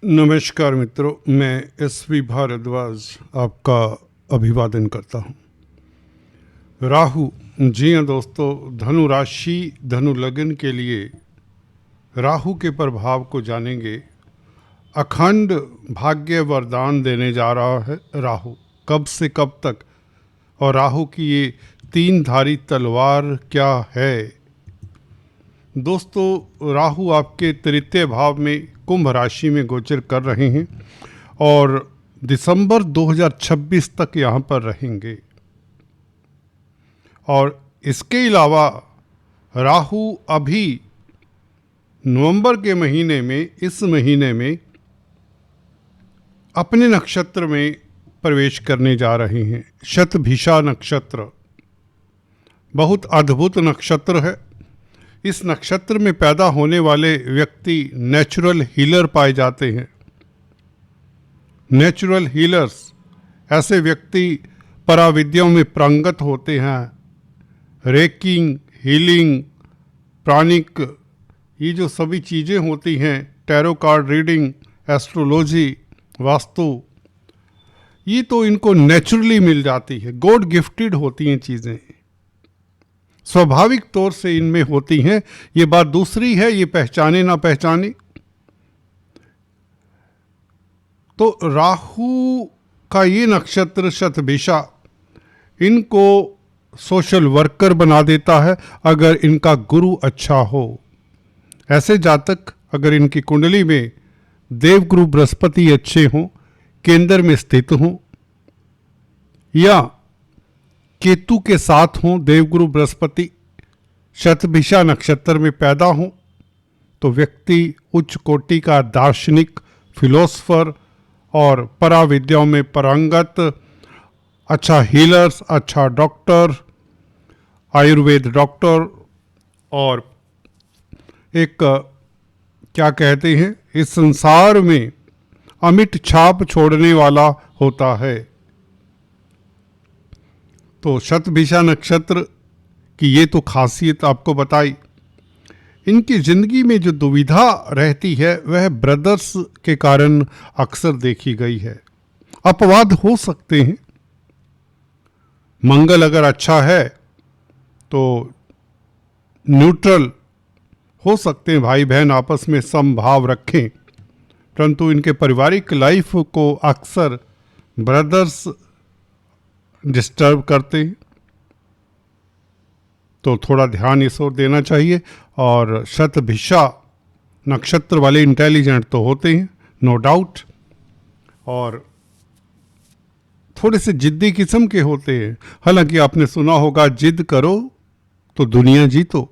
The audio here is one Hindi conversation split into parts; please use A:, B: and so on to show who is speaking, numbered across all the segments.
A: नमस्कार मित्रों, मैं एसवी भारद्वाज आपका अभिवादन करता हूँ। राहु, जी हाँ दोस्तों, धनु राशि धनु लग्न के लिए राहु के प्रभाव को जानेंगे। अखंड भाग्य वरदान देने जा रहा है राहु, कब से कब तक, और राहु की ये तीन धारी तलवार क्या है। दोस्तों, राहु आपके तृतीय भाव में कुंभ राशि में गोचर कर रहे हैं और दिसंबर 2026 तक यहाँ पर रहेंगे। और इसके अलावा राहु अभी नवंबर के महीने में, इस महीने में अपने नक्षत्र में प्रवेश करने जा रहे हैं। शतभिषा नक्षत्र बहुत अद्भुत नक्षत्र है। इस नक्षत्र में पैदा होने वाले व्यक्ति नेचुरल हीलर पाए जाते हैं। नेचुरल हीलर्स, ऐसे व्यक्ति पराविद्याओं में पारंगत होते हैं। रेकिंग, हीलिंग, प्राणिक, ये जो सभी चीज़ें होती हैं, tarot card reading, astrology, vastu, ये तो इनको नेचुरली मिल जाती है। गॉड गिफ्टेड होती हैं चीज़ें, स्वाभाविक तौर से इनमें होती हैं। ये बात दूसरी है, ये पहचाने ना पहचाने। तो राहु का ये नक्षत्र शतभिषा इनको सोशल वर्कर बना देता है अगर इनका गुरु अच्छा हो। ऐसे जातक अगर इनकी कुंडली में देवगुरु बृहस्पति अच्छे हों, केंद्र में स्थित हों, या केतु के साथ हों, देवगुरु बृहस्पति शतभिषा नक्षत्र में पैदा हों, तो व्यक्ति उच्च कोटि का दार्शनिक, फिलोसफर और पराविद्याओं में पारंगत, अच्छा हीलर्स, अच्छा डॉक्टर, आयुर्वेद डॉक्टर, और एक क्या कहते हैं, इस संसार में अमिट छाप छोड़ने वाला होता है। तो शतभिषा नक्षत्र की ये तो खासियत आपको बताई। इनकी ज़िंदगी में जो दुविधा रहती है वह ब्रदर्स के कारण अक्सर देखी गई है। अपवाद हो सकते हैं, मंगल अगर अच्छा है तो न्यूट्रल हो सकते हैं, भाई बहन आपस में समभाव रखें, परंतु इनके पारिवारिक लाइफ को अक्सर ब्रदर्स डिस्टर्ब करते हैं, तो थोड़ा ध्यान इस ओर देना चाहिए। और शतभिषा नक्षत्र वाले इंटेलिजेंट तो होते हैं, नो डाउट, और थोड़े से जिद्दी किस्म के होते हैं। हालांकि आपने सुना होगा, जिद करो तो दुनिया जीतो,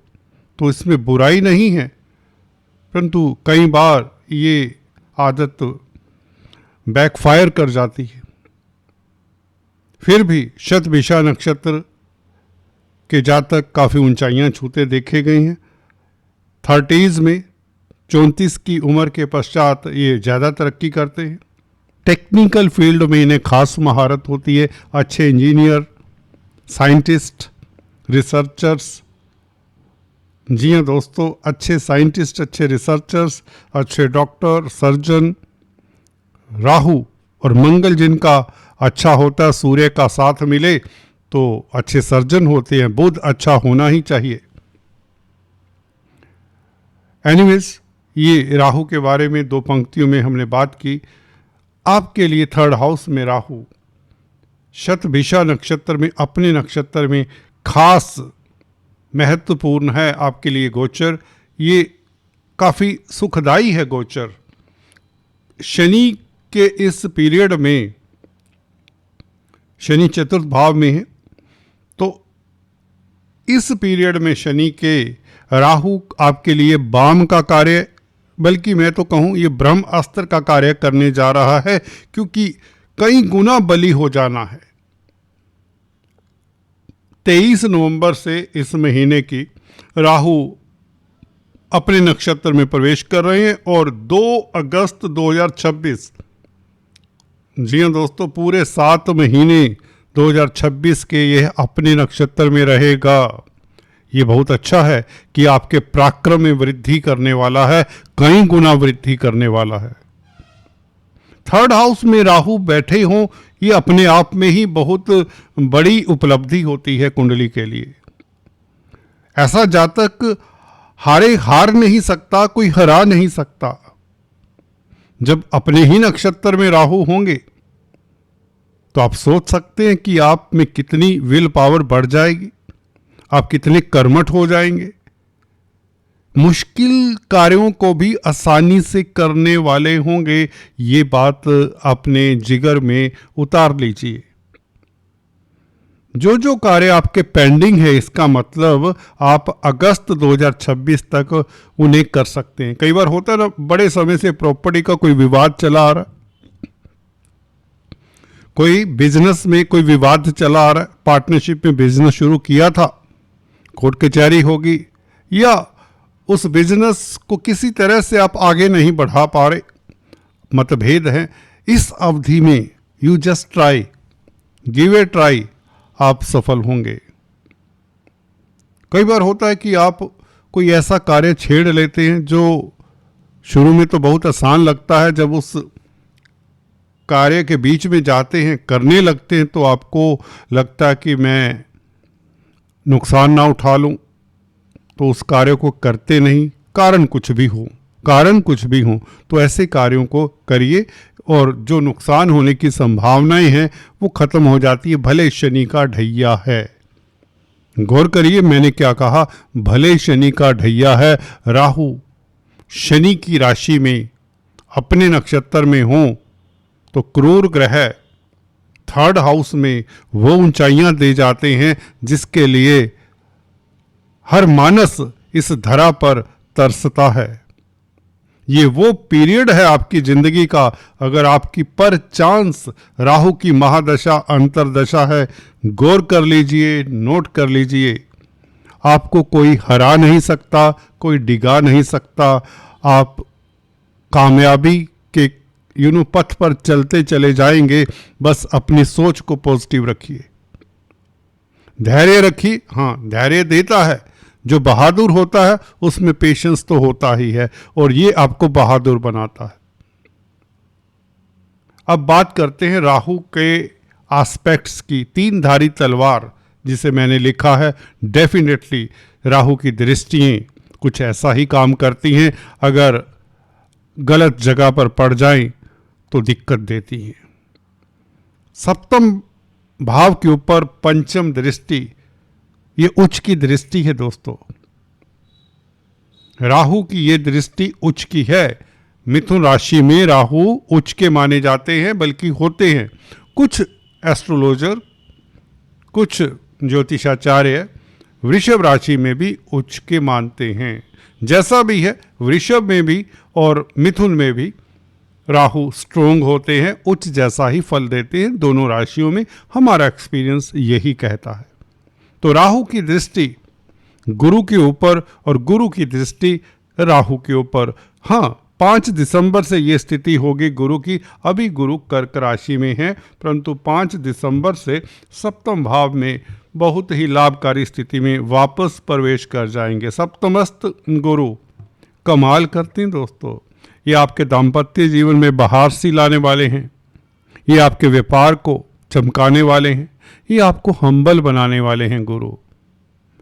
A: तो इसमें बुराई नहीं है, परंतु कई बार ये आदत बैकफायर कर जाती है। फिर भी शतभिषा नक्षत्र के जातक काफ़ी ऊंचाइयां छूते देखे गए हैं। 30s में, 34 की उम्र के पश्चात ये ज़्यादा तरक्की करते हैं। टेक्निकल फील्ड में इन्हें खास महारत होती है। अच्छे इंजीनियर, साइंटिस्ट, रिसर्चर्स, जी हाँ दोस्तों, अच्छे साइंटिस्ट, अच्छे रिसर्चर्स, अच्छे डॉक्टर, सर्जन, राहु और मंगल जिनका अच्छा होता है, सूर्य का साथ मिले तो अच्छे सर्जन होते हैं। बुध अच्छा होना ही चाहिए। एनीवेज, ये राहु के बारे में दो पंक्तियों में हमने बात की। आपके लिए थर्ड हाउस में राहु शतभिषा नक्षत्र में, अपने नक्षत्र में खास महत्वपूर्ण है आपके लिए गोचर। ये काफ़ी सुखदाई है गोचर। शनि के इस पीरियड में, शनि चतुर्थ भाव में है, तो इस पीरियड में शनि के राहु आपके लिए बाम का कार्य, बल्कि मैं तो कहूँ ये ब्रह्म अस्त्र का कार्य करने जा रहा है, क्योंकि कई गुना बली हो जाना है। 23 नवंबर से इस महीने की राहु अपने नक्षत्र में प्रवेश कर रहे हैं और 2 अगस्त 2026, जी हाँ दोस्तों, पूरे 7 महीने 2026 के यह अपने नक्षत्र में रहेगा। ये बहुत अच्छा है कि आपके पराक्रम में वृद्धि करने वाला है, कई गुना वृद्धि करने वाला है। थर्ड हाउस में राहु बैठे हों, ये अपने आप में ही बहुत बड़ी उपलब्धि होती है कुंडली के लिए। ऐसा जातक हार नहीं सकता, कोई हरा नहीं सकता। जब अपने ही नक्षत्र में राहु होंगे तो आप सोच सकते हैं कि आप में कितनी विल पावर बढ़ जाएगी, आप कितने कर्मठ हो जाएंगे। मुश्किल कार्यों को भी आसानी से करने वाले होंगे, ये बात अपने जिगर में उतार लीजिए। जो कार्य आपके पेंडिंग है, इसका मतलब आप अगस्त 2026 तक उन्हें कर सकते हैं। कई बार होता है ना, बड़े समय से प्रॉपर्टी का कोई विवाद चला आ रहा है, कोई बिजनेस में कोई विवाद चला आ रहा है, पार्टनरशिप में बिजनेस शुरू किया था, कोर्ट कचहरी होगी, या उस बिजनेस को किसी तरह से आप आगे नहीं बढ़ा पा रहे, मतभेद हैं। इस अवधि में you just try, give a try, आप सफल होंगे। कई बार होता है कि आप कोई ऐसा कार्य छेड़ लेते हैं जो शुरू में तो बहुत आसान लगता है, जब उस कार्य के बीच में जाते हैं, करने लगते हैं, तो आपको लगता है कि मैं नुकसान ना उठा लूं, तो उस कार्य को करते नहीं। कारण कुछ भी हो तो ऐसे कार्यों को करिए और जो नुकसान होने की संभावनाएं हैं वो खत्म हो जाती है, भले शनि का ढैया है। गौर करिए मैंने क्या कहा, भले शनि का ढैया है। राहु शनि की राशि में अपने नक्षत्र में हो तो क्रूर ग्रह थर्ड हाउस में वो ऊंचाइयां दे जाते हैं जिसके लिए हर मानस इस धरा पर तरसता है। ये वो पीरियड है आपकी जिंदगी का, अगर आपकी पर चांस राहु की महादशा अंतरदशा है, गौर कर लीजिए, नोट कर लीजिए, आपको कोई हरा नहीं सकता, कोई डिगा नहीं सकता। आप कामयाबी के पथ पर चलते चले जाएंगे। बस अपनी सोच को पॉजिटिव रखिए, धैर्य रखिए। हाँ, धैर्य देता है, जो बहादुर होता है उसमें पेशेंस तो होता ही है, और ये आपको बहादुर बनाता है। अब बात करते हैं राहु के एस्पेक्ट्स की। तीन धारी तलवार जिसे मैंने लिखा है, डेफिनेटली राहु की दृष्टियां कुछ ऐसा ही काम करती हैं। अगर गलत जगह पर पड़ जाएं तो दिक्कत देती हैं। सप्तम भाव के ऊपर पंचम दृष्टि, ये उच्च की दृष्टि है दोस्तों। राहु की ये दृष्टि उच्च की है। मिथुन राशि में राहु उच्च के माने जाते हैं, बल्कि होते हैं। कुछ एस्ट्रोलॉजर, कुछ ज्योतिषाचार्य वृषभ राशि में भी उच्च के मानते हैं। जैसा भी है, वृषभ में भी और मिथुन में भी राहु स्ट्रोंग होते हैं, उच्च जैसा ही फल देते हैं। दोनों राशियों में हमारा एक्सपीरियंस यही कहता है। तो राहु की दृष्टि गुरु के ऊपर और गुरु की दृष्टि राहु के ऊपर। हाँ, 5 दिसंबर से ये स्थिति होगी गुरु की। अभी गुरु कर्क राशि में है, परंतु 5 दिसंबर से सप्तम भाव में बहुत ही लाभकारी स्थिति में वापस प्रवेश कर जाएंगे। सप्तमस्त गुरु कमाल करते हैं दोस्तों। ये आपके दाम्पत्य जीवन में बहार सी लाने वाले हैं, ये आपके व्यापार को चमकाने वाले हैं, ये आपको हम्बल बनाने वाले हैं गुरु।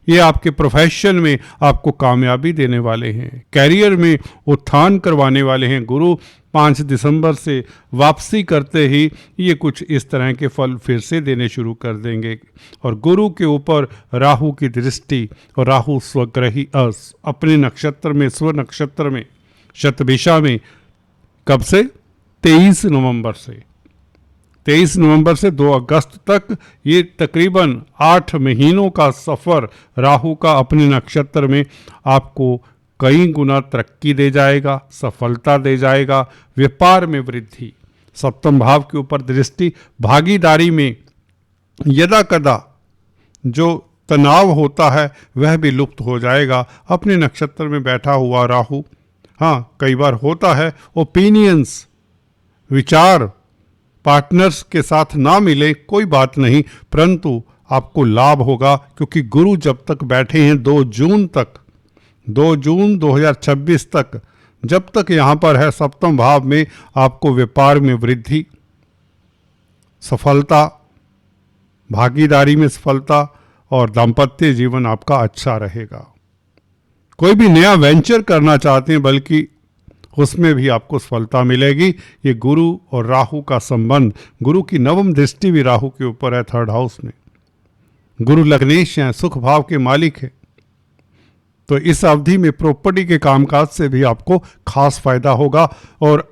A: ये आपके प्रोफेशन में आपको कामयाबी देने वाले हैं, कैरियर में उत्थान करवाने वाले हैं गुरु। 5 दिसंबर से वापसी करते ही ये कुछ इस तरह के फल फिर से देने शुरू कर देंगे। और गुरु के ऊपर राहु की दृष्टि, और राहु स्वग्रही अपने नक्षत्र में, स्व नक्षत्र में, शतभिषा में, कब से? 23 नवंबर से। 23 नवंबर से 2 अगस्त तक ये तकरीबन 8 महीनों का सफ़र राहु का अपने नक्षत्र में आपको कई गुना तरक्की दे जाएगा, सफलता दे जाएगा, व्यापार में वृद्धि। सप्तम भाव के ऊपर दृष्टि, भागीदारी में यदा कदा जो तनाव होता है वह भी लुप्त हो जाएगा अपने नक्षत्र में बैठा हुआ राहु। हाँ, कई बार होता है ओपिनियंस, विचार पार्टनर्स के साथ ना मिले, कोई बात नहीं, परंतु आपको लाभ होगा, क्योंकि गुरु जब तक बैठे हैं 2 जून तक, 2 जून 2026 तक जब तक यहाँ पर है सप्तम भाव में, आपको व्यापार में वृद्धि, सफलता, भागीदारी में सफलता और दाम्पत्य जीवन आपका अच्छा रहेगा। कोई भी नया वेंचर करना चाहते हैं बल्कि उसमें भी आपको सफलता मिलेगी। ये गुरु और राहु का संबंध, गुरु की नवम दृष्टि भी राहु के ऊपर है, 3rd हाउस में। गुरु लग्नेश हैं, सुख भाव के मालिक हैं। तो इस अवधि में प्रॉपर्टी के कामकाज से भी आपको खास फायदा होगा और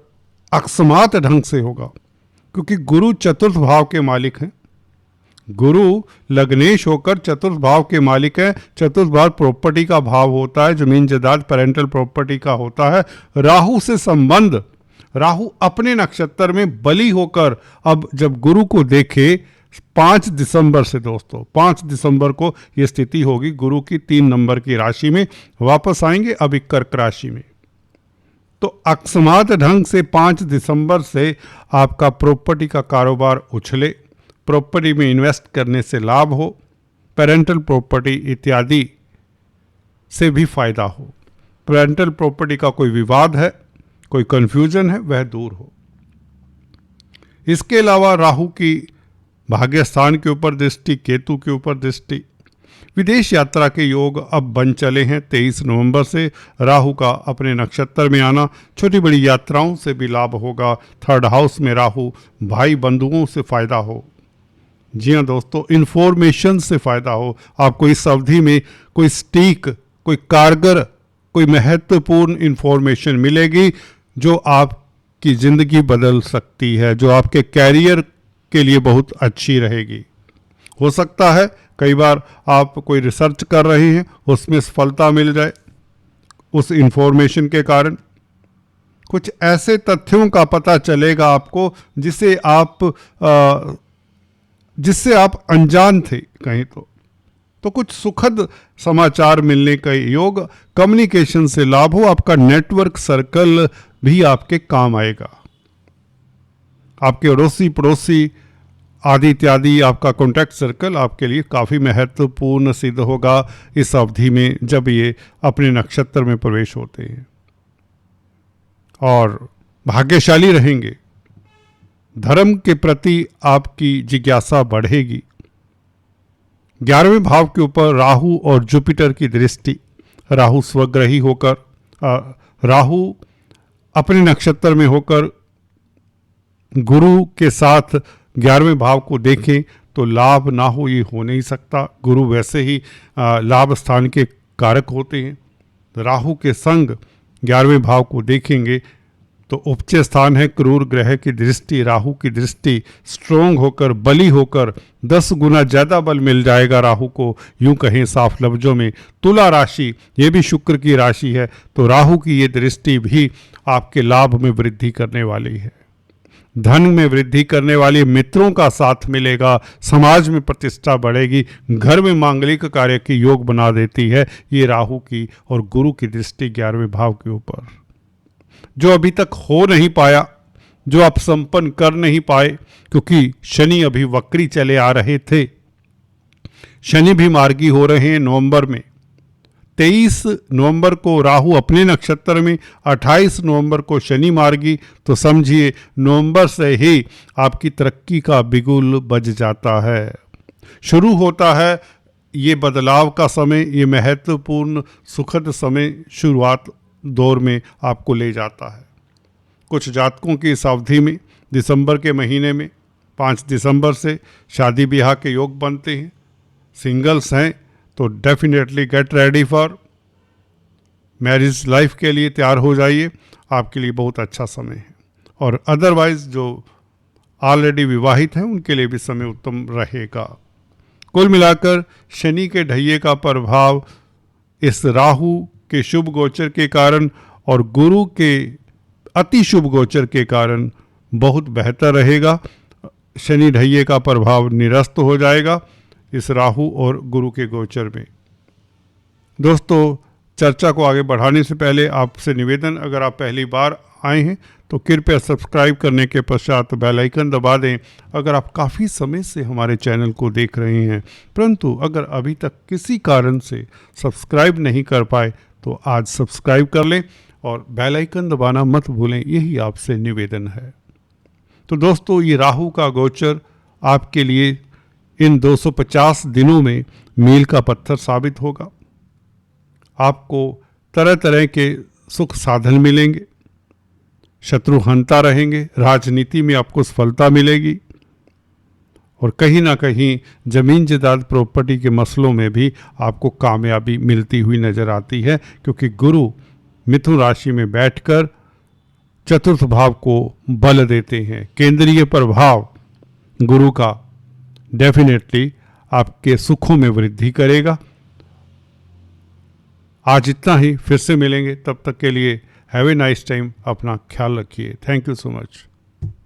A: अकस्मात ढंग से होगा, क्योंकि गुरु 4th भाव के मालिक हैं। गुरु लग्नेश होकर 4th भाव के मालिक है। 4th भाव प्रॉपर्टी का भाव होता है, जमीन जायदाद पेरेंटल प्रॉपर्टी का होता है। राहु से संबंध, राहु अपने नक्षत्र में बली होकर अब जब गुरु को देखे 5 दिसंबर से, दोस्तों 5 दिसंबर को ये स्थिति होगी गुरु की 3 नंबर की राशि में, वापस आएंगे अभी कर्क राशि में। तो अकस्मात ढंग से 5 दिसंबर से आपका प्रॉपर्टी का कारोबार उछले, प्रॉपर्टी में इन्वेस्ट करने से लाभ हो, पेरेंटल प्रॉपर्टी इत्यादि से भी फायदा हो, पेरेंटल प्रॉपर्टी का कोई विवाद है, कोई कंफ्यूजन है, वह दूर हो। इसके अलावा राहु की भाग्य स्थान के ऊपर दृष्टि, केतु के ऊपर दृष्टि, विदेश यात्रा के योग अब बन चले हैं 23 नवंबर से। राहु का अपने नक्षत्र में आना, छोटी बड़ी यात्राओं से भी लाभ होगा। 3rd हाउस में राहु, भाई बंधुओं से फायदा हो। जी हाँ दोस्तों, इन्फॉर्मेशन से फायदा हो। आपको इस अवधि में कोई सटीक, कोई कारगर, कोई महत्वपूर्ण इन्फॉर्मेशन मिलेगी जो आपकी ज़िंदगी बदल सकती है, जो आपके कैरियर के लिए बहुत अच्छी रहेगी। हो सकता है कई बार आप कोई रिसर्च कर रहे हैं, उसमें सफलता मिल जाए उस इन्फॉर्मेशन के कारण। कुछ ऐसे तथ्यों का पता चलेगा आपको जिससे आप अनजान थे कहीं तो कुछ सुखद समाचार मिलने का योग, कम्युनिकेशन से लाभ हो। आपका नेटवर्क सर्कल भी आपके काम आएगा। आपके अड़ोसी पड़ोसी आदि इत्यादि, आपका कॉन्टैक्ट सर्कल आपके लिए काफ़ी महत्वपूर्ण सिद्ध होगा इस अवधि में, जब ये अपने नक्षत्र में प्रवेश होते हैं, और भाग्यशाली रहेंगे। धर्म के प्रति आपकी जिज्ञासा बढ़ेगी। 11वें भाव के ऊपर राहु और जुपिटर की दृष्टि, राहु स्वग्रही होकर, राहु अपने नक्षत्र में होकर गुरु के साथ 11वें भाव को देखें तो लाभ ना हो ये हो नहीं सकता। गुरु वैसे ही लाभ स्थान के कारक होते हैं। राहु के संग 11वें भाव को देखेंगे तो उपच स्थान है, क्रूर ग्रह की दृष्टि, राहु की दृष्टि स्ट्रोंग होकर, बली होकर 10 गुना ज़्यादा बल मिल जाएगा राहु को। यूं कहें साफ लफ्जों में, तुला राशि ये भी शुक्र की राशि है, तो राहु की ये दृष्टि भी आपके लाभ में वृद्धि करने वाली है। धन में वृद्धि करने वाले मित्रों का साथ मिलेगा, समाज में प्रतिष्ठा बढ़ेगी, घर में मांगलिक कार्य की योग बना देती है ये राहु की और गुरु की दृष्टि 11वें भाव के ऊपर। जो अभी तक हो नहीं पाया, जो आप संपन्न कर नहीं पाए, क्योंकि शनि अभी वक्री चले आ रहे थे, शनि भी मार्गी हो रहे हैं नवंबर में। 23 नवंबर को राहु अपने नक्षत्र में, 28 नवंबर को शनि मार्गी, तो समझिए नवंबर से ही आपकी तरक्की का बिगुल बज जाता है। शुरू होता है ये बदलाव का समय, ये महत्वपूर्ण सुखद समय शुरुआत दौर में आपको ले जाता है। कुछ जातकों की इस अवधि में, दिसंबर के महीने में 5 दिसंबर से शादी ब्याह के योग बनते हैं। सिंगल्स हैं तो definitely get ready for marriage life के लिए तैयार हो जाइए, आपके लिए बहुत अच्छा समय है। और अदरवाइज जो ऑलरेडी विवाहित हैं उनके लिए भी समय उत्तम रहेगा। कुल मिलाकर शनि के ढैये का प्रभाव इस राहु के शुभ गोचर के कारण और गुरु के अति शुभ गोचर के कारण बहुत बेहतर रहेगा। शनि ढैये का प्रभाव निरस्त हो जाएगा इस राहु और गुरु के गोचर में। दोस्तों, चर्चा को आगे बढ़ाने से पहले आपसे निवेदन, अगर आप पहली बार आए हैं तो कृपया सब्सक्राइब करने के पश्चात बेल आइकन दबा दें। अगर आप काफ़ी समय से हमारे चैनल को देख रहे हैं परंतु अगर अभी तक किसी कारण से सब्सक्राइब नहीं कर पाए तो आज सब्सक्राइब कर लें और बेल आइकन दबाना मत भूलें, यही आपसे निवेदन है। तो दोस्तों, ये राहु का गोचर आपके लिए इन 250 दिनों में मील का पत्थर साबित होगा। आपको तरह तरह के सुख साधन मिलेंगे, शत्रु हंता रहेंगे, राजनीति में आपको सफलता मिलेगी और कहीं ना कहीं जमीन जायदाद प्रॉपर्टी के मसलों में भी आपको कामयाबी मिलती हुई नजर आती है, क्योंकि गुरु मिथुन राशि में बैठकर चतुर्थ भाव को बल देते हैं। केंद्रीय प्रभाव गुरु का डेफिनेटली आपके सुखों में वृद्धि करेगा। आज इतना ही, फिर से मिलेंगे, तब तक के लिए हैव ए नाइस टाइम, अपना ख्याल रखिए। Thank you so much.